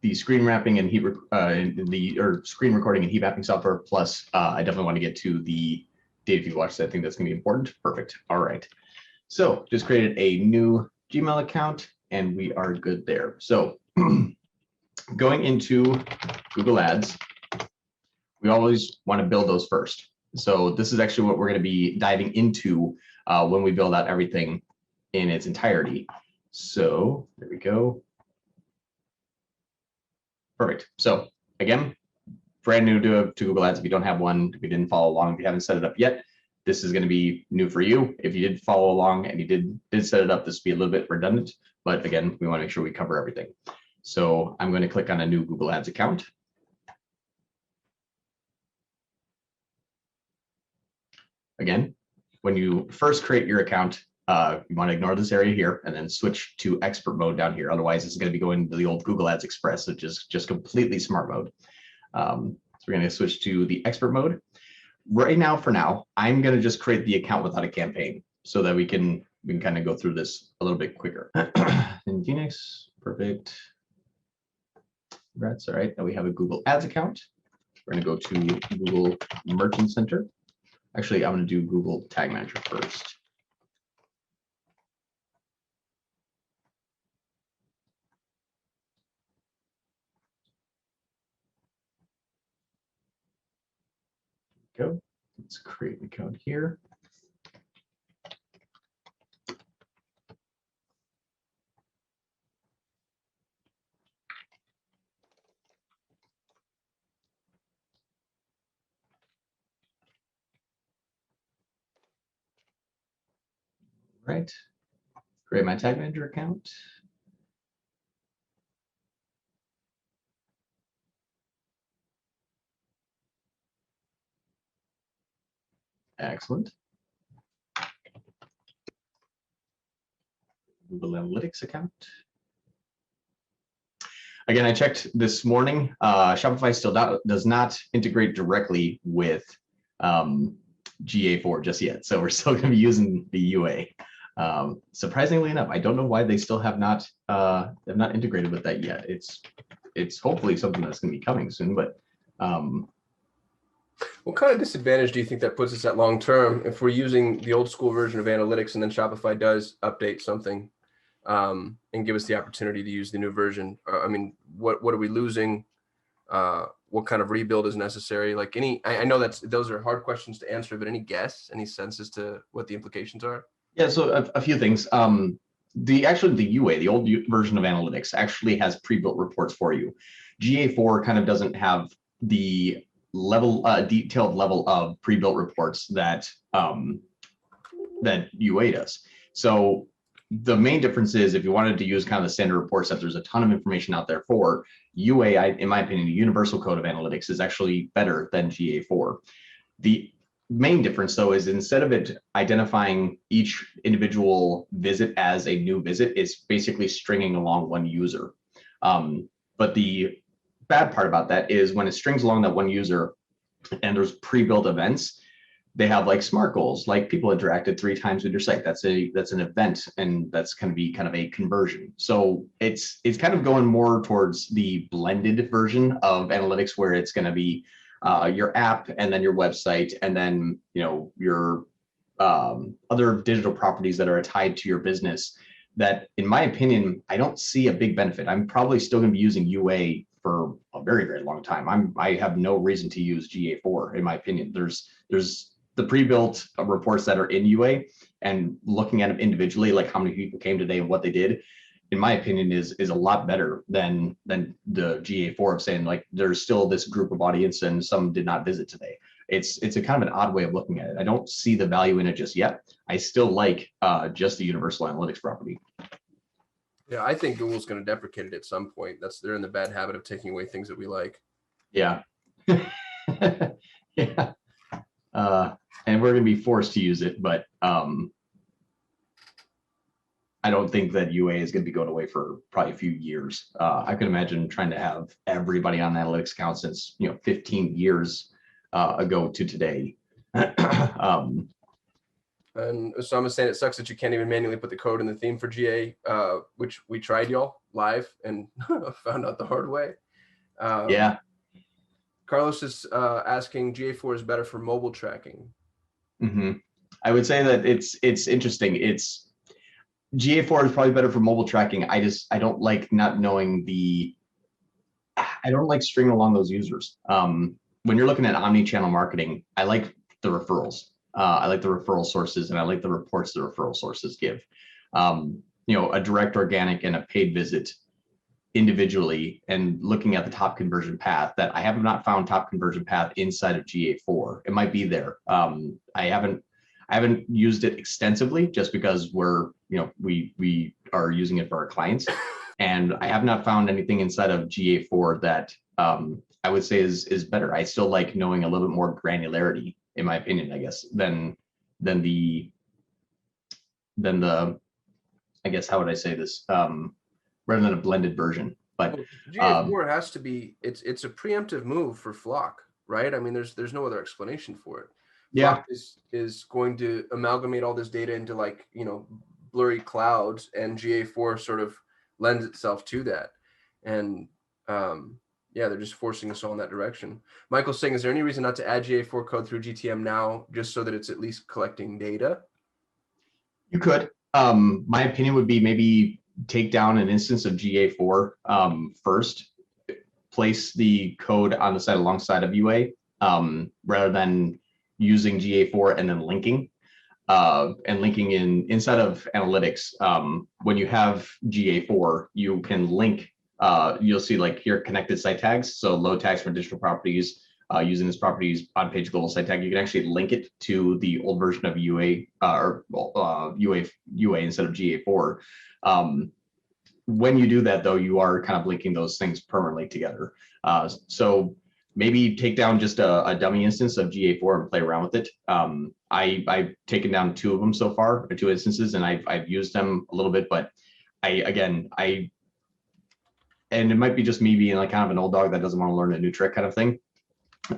the screen wrapping and screen recording and heat mapping software. Plus, I definitely want to get to the data view watch. So I think that's going to be important. Perfect. All right. So just created a new Gmail account and we are good there. So going into Google Ads, we always want to build those first. So this is actually what we're going to be diving into when we build out everything in its entirety. So there we go. Perfect. So again, brand new to Google Ads. If you don't have one, if you didn't follow along, if you haven't set it up yet, this is going to be new for you. If you did follow along and you did set it up, this would be a little bit redundant. But again, we want to make sure we cover everything. So I'm going to click on a new Google Ads account. Again, when you first create your account, you want to ignore this area here and then switch to expert mode down here. Otherwise, this is going to be going to the old Google Ads Express, which is just completely smart mode. So we're going to switch to the expert mode. Right now, for now, I'm going to just create the account without a campaign so that we can kind of go through this a little bit quicker. In Phoenix, perfect. Congrats. All right, now we have a Google Ads account. We're going to go to Google Merchant Center. Actually, I'm going to do Google Tag Manager first. Go. Let's create an account here. Right. Create my Tag Manager account. Excellent. Google Analytics account. Again, I checked this morning. Shopify still does not integrate directly with GA4 just yet. So we're still going to be using the UA. Surprisingly enough, I don't know why they still have not integrated with that yet. It's hopefully something that's going to be coming soon, but what kind of disadvantage do you think that puts us at long term if we're using the old school version of analytics and then Shopify does update something and give us the opportunity to use the new version? I mean, what are we losing? What kind of rebuild is necessary? Like I know those are hard questions to answer, but any guess, any sense as to what the implications are? Yeah, so a few things. The UA, the old version of analytics, actually has pre-built reports for you. GA4 kind of doesn't have the detailed level of pre-built reports that that UA does. So the main difference is if you wanted to use kind of the standard reports that there's a ton of information out there for, UA, in my opinion, the universal code of analytics is actually better than GA4. The main difference, though, is instead of it identifying each individual visit as a new visit, it's basically stringing along one user. But the bad part about that is when it strings along that one user and there's pre-built events, they have like SMART goals, like people interacted 3 times with your site. That's an event, and that's going to be kind of a conversion. So it's kind of going more towards the blended version of analytics, where it's going to be your app and then your website, and then your other digital properties that are tied to your business. That, in my opinion, I don't see a big benefit. I'm probably still going to be using UA for a very, very long time. I have no reason to use GA4, in my opinion. There's the pre-built reports that are in UA, and looking at them individually, like how many people came today and what they did, in my opinion, is a lot better than the GA4 of saying like there's still this group of audience and some did not visit today. It's a kind of an odd way of looking at it. I don't see the value in it just yet. I still like just the universal analytics property. Yeah, I think Google's going to deprecate it at some point. They're in the bad habit of taking away things that we like. Yeah. Yeah. And we're going to be forced to use it, but I don't think that UA is going to be going away for probably a few years. I could imagine trying to have everybody on the analytics account since 15 years ago to today. And so I'm saying it sucks that you can't even manually put the code in the theme for GA, which we tried, y'all. live and found out the hard way. Yeah. Carlos is asking, GA4 is better for mobile tracking. I would say that it's interesting. It's GA4 is probably better for mobile tracking. I don't like not knowing I don't like stringing along those users. When you're looking at omni-channel marketing, I like the referrals. I like the referral sources, and I like the reports the referral sources give. A direct organic and a paid visit individually, and looking at the top conversion path, that I have not found top conversion path inside of GA4. It might be there. I haven't used it extensively, just because we are using it for our clients, and I have not found anything inside of GA4 that I would say is better. I still like knowing a little bit more granularity, in my opinion, I guess, than the I guess, how would I say this, rather than a blended version. But GA4 has to be, it's a preemptive move for Flock, right? I mean, there's no other explanation for it. Yeah. Flock is going to amalgamate all this data into, like, blurry clouds, and GA4 sort of lends itself to that. And yeah, they're just forcing us all in that direction. Michael's saying, is there any reason not to add GA4 code through GTM now, just so that it's at least collecting data? You could. My opinion would be maybe take down an instance of GA4 first, place the code on the side alongside of UA, rather than using GA4 and then linking. And linking inside of analytics. When you have GA4, you can link. You'll see, like, here, connected site tags. So load tags for digital properties. Using this properties on page global site tag, you can actually link it to the old version of UA UA instead of GA4. When you do that, though, you are kind of linking those things permanently together. So maybe take down just a dummy instance of GA4 and play around with it. I've taken down 2 of them so far, or 2 instances, and I've used them a little bit, but and it might be just me being like kind of an old dog that doesn't want to learn a new trick kind of thing.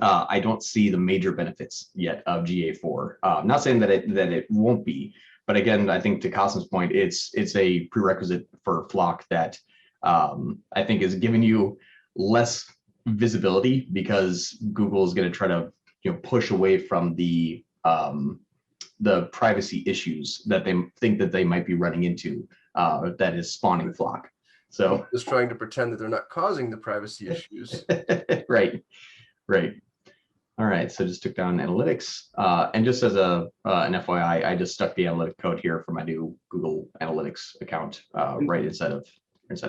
I don't see the major benefits yet of GA4. I'm not saying that it won't be, but again, I think to Cosm's point, it's a prerequisite for Flock that I think is giving you less visibility, because Google is going to try to push away from the privacy issues that they think that they might be running into, that is spawning Flock. So just trying to pretend that they're not causing the privacy issues. Right. All right, so just took down analytics, and just as an FYI, I just stuck the analytic code here for my new Google Analytics account, right inside of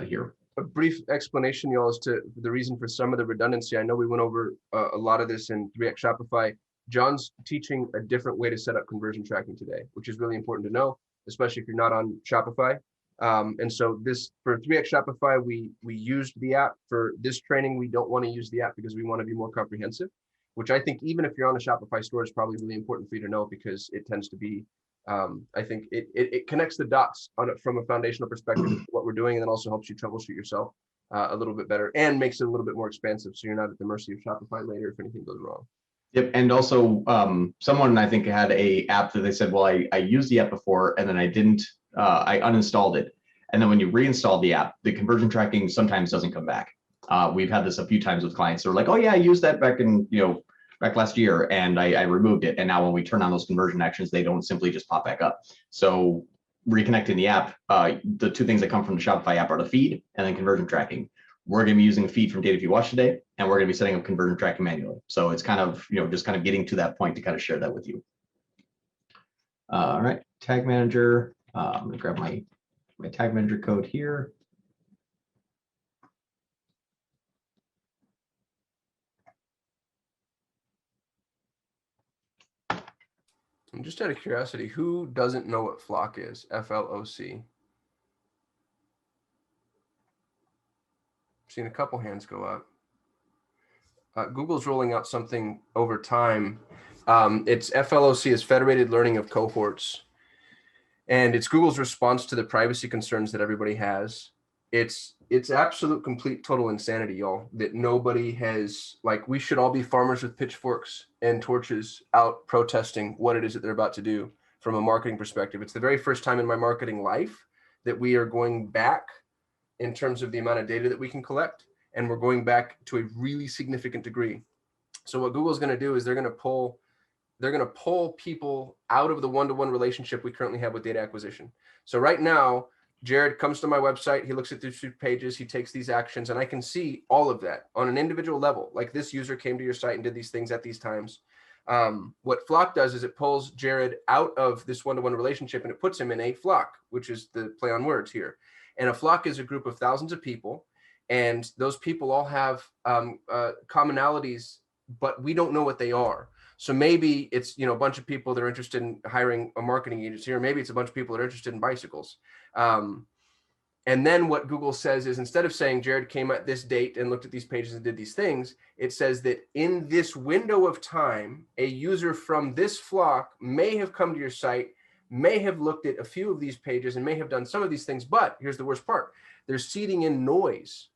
here. A brief explanation, y'all, as to the reason for some of the redundancy. I know we went over a lot of this in 3x Shopify. John's teaching a different way to set up conversion tracking today, which is really important to know, especially if you're not on Shopify. And so this, for 3x Shopify, we used the app. For this training, we don't want to use the app because we want to be more comprehensive, which I think even if you're on a Shopify store, is probably really important for you to know, because it tends to be, I think it connects the dots from a foundational perspective of what we're doing, and then also helps you troubleshoot yourself a little bit better, and makes it a little bit more expansive, so you're not at the mercy of Shopify later if anything goes wrong. Yep, and also someone, I think, had a app that they said, well, I used the app before, and then I didn't, I uninstalled it. And then when you reinstall the app, the conversion tracking sometimes doesn't come back. We've had this a few times with clients. They're like, oh yeah, I used that back last year, and I removed it. And now when we turn on those conversion actions, they don't simply just pop back up. So reconnecting the app, the 2 things that come from the Shopify app are the feed and then conversion tracking. We're going to be using the feed from Day4 Watch today, and we're going to be setting up conversion tracking manually. So it's kind of, just kind of getting to that point to kind of share that with you. All right, tag manager. I'm going to grab my tag manager code here. And just out of curiosity, who doesn't know what Flock is? FLOC. I've seen a couple hands go up. Google's rolling out something over time. It's FLOC, is Federated Learning of Cohorts. And it's Google's response to the privacy concerns that everybody has. It's absolute, complete, total insanity, y'all, that nobody has, like, we should all be farmers with pitchforks and torches out protesting what it is that they're about to do from a marketing perspective. It's the very first time in my marketing life that we are going back in terms of the amount of data that we can collect, and we're going back to a really significant degree. So what Google's going to do is they're going to pull people out of the one-to-one relationship we currently have with data acquisition. So right now, Jared comes to my website, he looks at these 2 pages, he takes these actions, and I can see all of that on an individual level. Like, this user came to your site and did these things at these times. What Flock does is it pulls Jared out of this one-to-one relationship and it puts him in a flock, which is the play on words here. And a flock is a group of thousands of people, and those people all have commonalities, but we don't know what they are. So maybe it's, a bunch of people that are interested in hiring a marketing agency, or maybe it's a bunch of people that are interested in bicycles. And then what Google says is, instead of saying Jared came at this date and looked at these pages and did these things, it says that in this window of time, a user from this flock may have come to your site, may have looked at a few of these pages, and may have done some of these things. But here's the worst part. They're seeding in noise,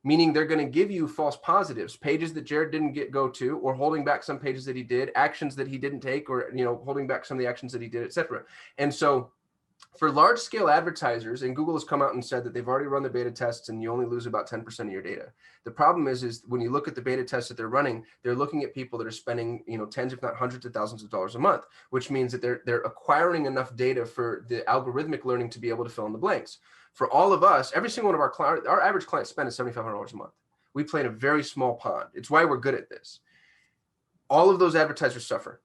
meaning they're going to give you false positives, pages that Jared didn't go to, or holding back some pages that he did, actions that he didn't take, or holding back some of the actions that he did, etc. And so for large scale advertisers, and Google has come out and said that they've already run the beta tests and you only lose about 10% of your data. The problem is when you look at the beta tests that they're running, they're looking at people that are spending, tens, if not hundreds of thousands of dollars a month, which means that they're acquiring enough data for the algorithmic learning to be able to fill in the blanks. For all of us, every single one of our average client spend is $7,500 a month. We play in a very small pond. It's why we're good at this. All of those advertisers suffer,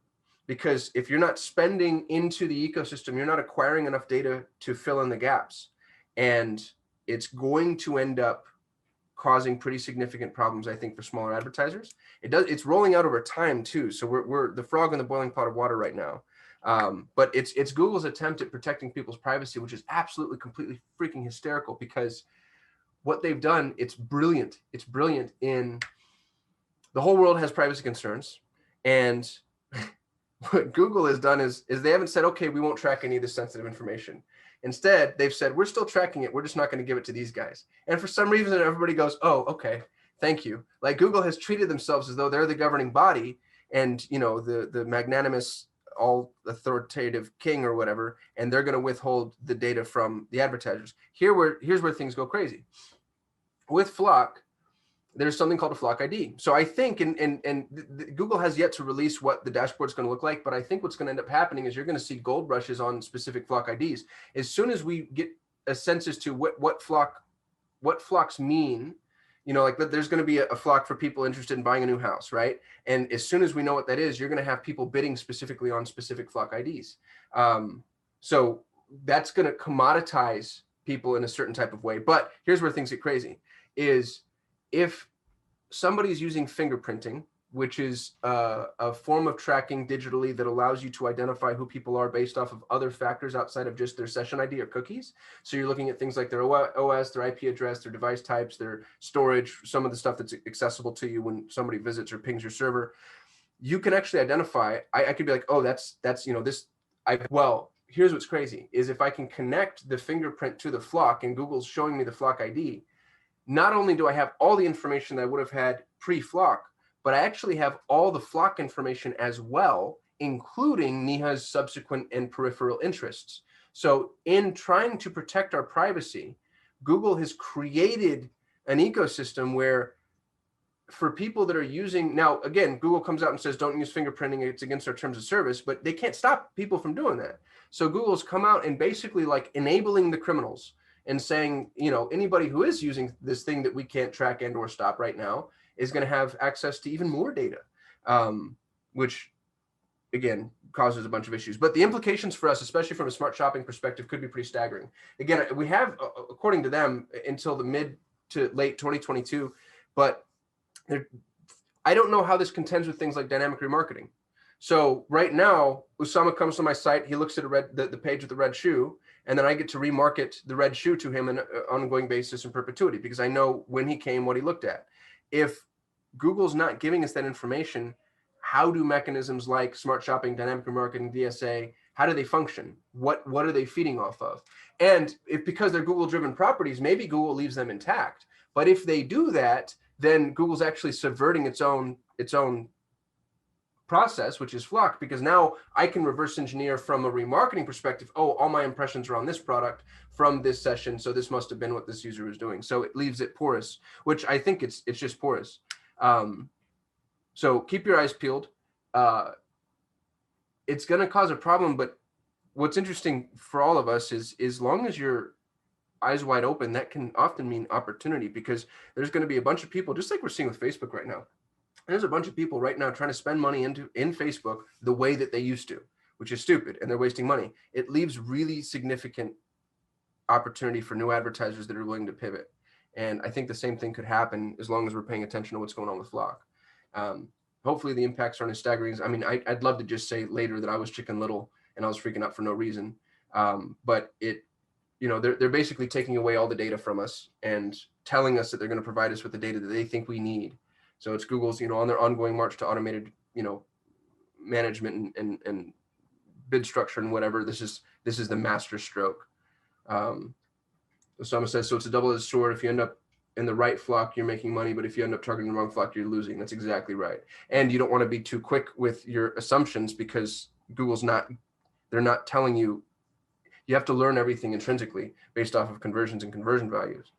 because if you're not spending into the ecosystem, you're not acquiring enough data to fill in the gaps. And it's going to end up causing pretty significant problems, I think, for smaller advertisers. It's rolling out over time too. So we're the frog in the boiling pot of water right now. But it's Google's attempt at protecting people's privacy, which is absolutely, completely freaking hysterical, because what they've done, it's brilliant. It's brilliant in the whole world has privacy concerns. And what Google has done is they haven't said, okay, we won't track any of this sensitive information. Instead, they've said, we're still tracking it. We're just not going to give it to these guys. And for some reason, everybody goes, oh, okay, thank you. Like, Google has treated themselves as though they're the governing body and, the magnanimous, all authoritative king or whatever, and they're going to withhold the data from the advertisers. Here's where things go crazy. With Flock, there's something called a Flock ID. So I think, Google has yet to release what the dashboard's going to look like, but I think what's going to end up happening is you're going to see gold rushes on specific Flock IDs. As soon as we get a sense as to what flocks mean, like there's going to be a flock for people interested in buying a new house, right? And as soon as we know what that is, you're going to have people bidding specifically on specific Flock IDs. So that's going to commoditize people in a certain type of way. But here's where things get crazy, is if somebody's using fingerprinting, which is a form of tracking digitally that allows you to identify who people are based off of other factors outside of just their session ID or cookies. So you're looking at things like their OS, their IP address, their device types, their storage, some of the stuff that's accessible to you when somebody visits or pings your server. You can actually identify, I could be like, oh, that's this. Well, here's what's crazy, is if I can connect the fingerprint to the Flock and Google's showing me the Flock ID, not only do I have all the information that I would have had pre-Flock, but I actually have all the Flock information as well, including Neha's subsequent and peripheral interests. So in trying to protect our privacy, Google has created an ecosystem where, for people that are using, now again, Google comes out and says, don't use fingerprinting, it's against our terms of service, but they can't stop people from doing that. So Google's come out and basically like enabling the criminals and saying, anybody who is using this thing that we can't track and or stop right now is going to have access to even more data, which again causes a bunch of issues. But the implications for us, especially from a smart shopping perspective, could be pretty staggering. Again, we have, according to them, until the mid to late 2022, but I don't know how this contends with things like dynamic remarketing. So right now, Usama comes to my site, he looks at the page with the red shoe, and then I get to remarket the red shoe to him on an ongoing basis in perpetuity, because I know when he came, what he looked at. If Google's not giving us that information, how do mechanisms like smart shopping, dynamic remarketing, DSA, how do they function? What are they feeding off of? And if, because they're Google-driven properties, maybe Google leaves them intact. But if they do that, then Google's actually subverting its own process, which is Flock, because now I can reverse engineer from a remarketing perspective. Oh, all my impressions are on this product from this session, so this must have been what this user was doing. So it leaves it porous, which I think it's just porous. So keep your eyes peeled. It's going to cause a problem, but what's interesting for all of us is as long as you're eyes wide open, that can often mean opportunity, because there's going to be a bunch of people, just like we're seeing with Facebook right now. There's a bunch of people right now trying to spend money in Facebook the way that they used to, which is stupid, and they're wasting money. It leaves really significant opportunity for new advertisers that are willing to pivot. And I think the same thing could happen as long as we're paying attention to what's going on with Flock. Hopefully the impacts aren't as staggering as, I mean, I'd love to just say later that I was Chicken Little and I was freaking out for no reason. But they're basically taking away all the data from us and telling us that they're going to provide us with the data that they think we need. So it's Google's, on their ongoing march to automated, management and bid structure and whatever. This is the master stroke. Osama says, so it's a double-edged sword. If you end up in the right flock, you're making money, but if you end up targeting the wrong flock, you're losing. That's exactly right. And you don't want to be too quick with your assumptions, because they're not telling you. You have to learn everything intrinsically based off of conversions and conversion values.